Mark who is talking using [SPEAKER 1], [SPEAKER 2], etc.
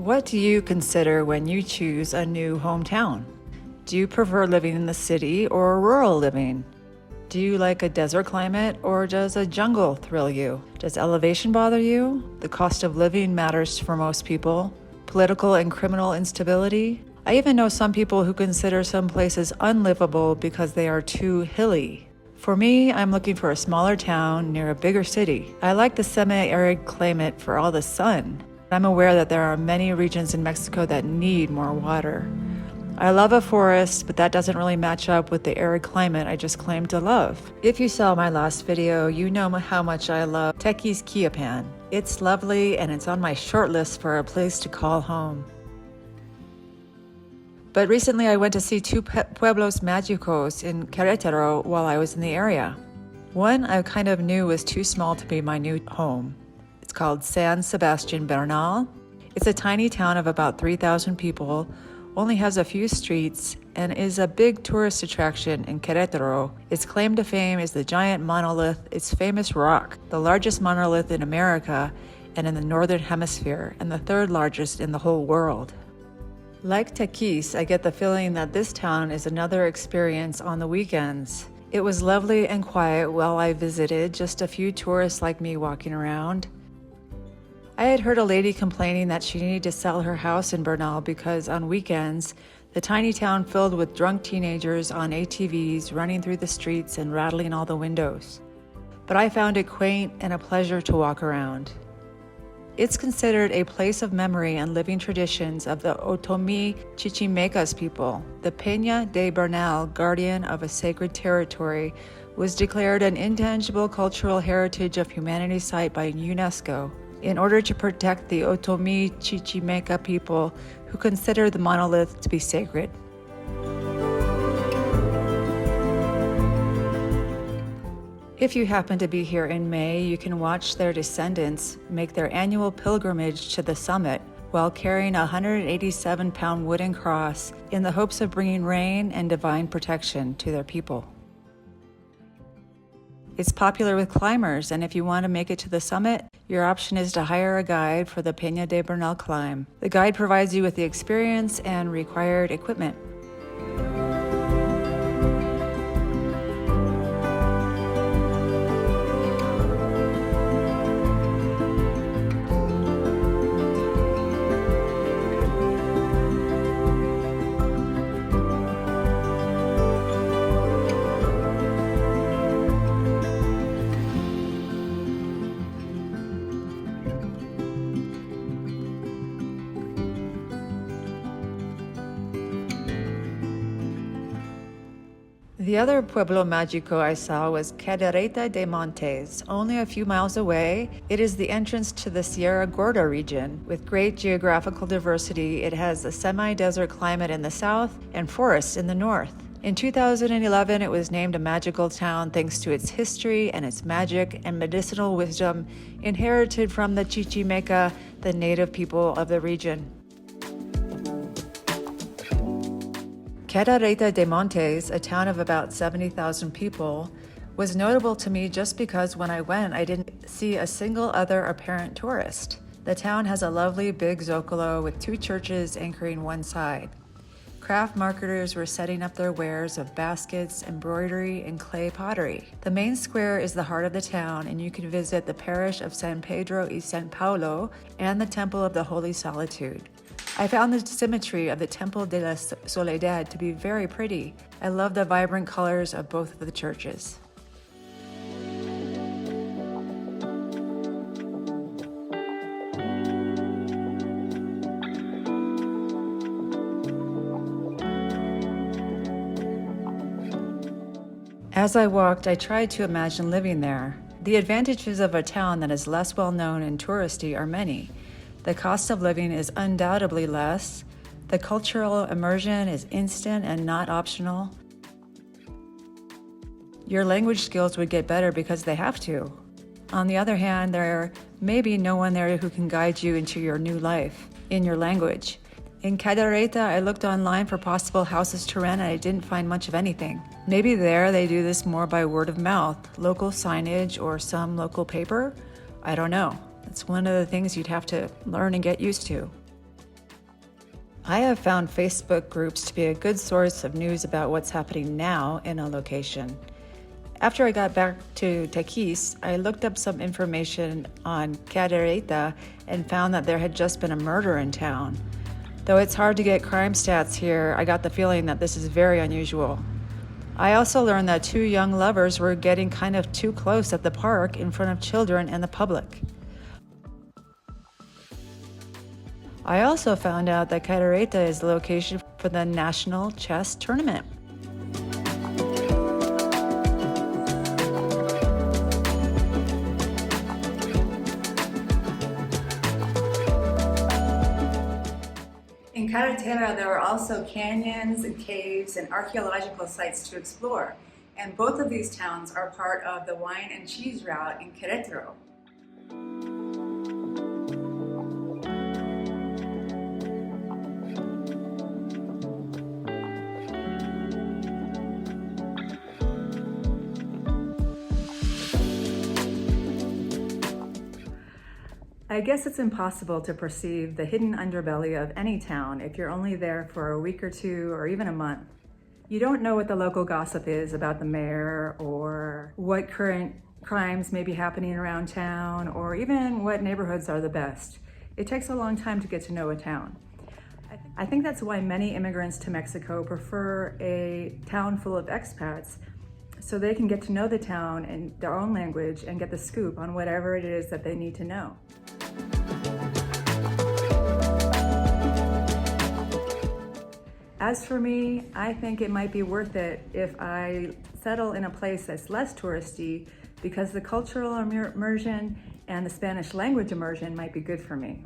[SPEAKER 1] What do you consider when you choose a new hometown? Do you prefer living in the city or rural living? Do you like a desert climate or does a jungle thrill you? Does elevation bother you? The cost of living matters for most people. Political and criminal instability? I even know some people who consider some places unlivable because they are too hilly. For me, I'm looking for a smaller town near a bigger city. I like the semi-arid climate for all the sun. I'm aware that there are many regions in Mexico that need more water. I love a forest, but that doesn't really match up with the arid climate I just claimed to love. If you saw my last video, you know how much I love Tequisquiapan. It's lovely and it's on my short list for a place to call home. But recently I went to see two Pueblos Magicos in Queretaro while I was in the area. One I kind of knew was too small to be my new home. It's called San Sebastian Bernal. It's a tiny town of about 3,000 people, only has a few streets, and is a big tourist attraction in Querétaro. Its claim to fame is the giant monolith, its famous rock, the largest monolith in America and in the Northern Hemisphere, and the third largest in the whole world. Like Tequis, I get the feeling that this town is another experience on the weekends. It was lovely and quiet while I visited, just a few tourists like me walking around. I had heard a lady complaining that she needed to sell her house in Bernal because on weekends, the tiny town filled with drunk teenagers on ATVs running through the streets and rattling all the windows. But I found it quaint and a pleasure to walk around. It's considered a place of memory and living traditions of the Otomi Chichimecas people. The Peña de Bernal, guardian of a sacred territory, was declared an intangible cultural heritage of humanity site by UNESCO in order to protect the Otomi Chichimeca people who consider the monolith to be sacred. If you happen to be here in May, you can watch their descendants make their annual pilgrimage to the summit while carrying a 187-pound wooden cross in the hopes of bringing rain and divine protection to their people. It's popular with climbers, and if you want to make it to the summit, your option is to hire a guide for the Peña de Bernal climb. The guide provides you with the experience and required equipment. The other Pueblo Mágico I saw was Cadereyta de Montes. Only a few miles away, it is the entrance to the Sierra Gorda region. With great geographical diversity, it has a semi-desert climate in the south and forests in the north. In 2011, it was named a magical town thanks to its history and its magic and medicinal wisdom inherited from the Chichimeca, the native people of the region. Cadereyta de Montes, a town of about 70,000 people, was notable to me just because when I went, I didn't see a single other apparent tourist. The town has a lovely big zocalo with two churches anchoring one side. Craft marketers were setting up their wares of baskets, embroidery, and clay pottery. The main square is the heart of the town, and you can visit the parish of San Pedro y San Paulo and the Temple of the Holy Solitude. I found the symmetry of the Temple de la Soledad to be very pretty. I love the vibrant colors of both of the churches. As I walked, I tried to imagine living there. The advantages of a town that is less well known and touristy are many. The cost of living is undoubtedly less. The cultural immersion is instant and not optional. Your language skills would get better because they have to. On the other hand, there may be no one there who can guide you into your new life in your language. In Cadereyta, I looked online for possible houses to rent and I didn't find much of anything. Maybe there they do this more by word of mouth, local signage, or some local paper? I don't know. It's one of the things you'd have to learn and get used to. I have found Facebook groups to be a good source of news about what's happening now in a location. After I got back to Tequis, I looked up some information on Cadereyta and found that there had just been a murder in town. Though it's hard to get crime stats here, I got the feeling that this is very unusual. I also learned that two young lovers were getting kind of too close at the park in front of children and the public. I also found out that Cadereyta is the location for the National Chess Tournament. In Cadereyta, there are also canyons and caves and archaeological sites to explore, and both of these towns are part of the wine and cheese route in Querétaro. I guess it's impossible to perceive the hidden underbelly of any town if you're only there for a week or two or even a month. You don't know what the local gossip is about the mayor or what current crimes may be happening around town or even what neighborhoods are the best. It takes a long time to get to know a town. I think that's why many immigrants to Mexico prefer a town full of expats so they can get to know the town in their own language and get the scoop on whatever it is that they need to know. As for me, I think it might be worth it if I settle in a place that's less touristy because the cultural immersion and the Spanish language immersion might be good for me.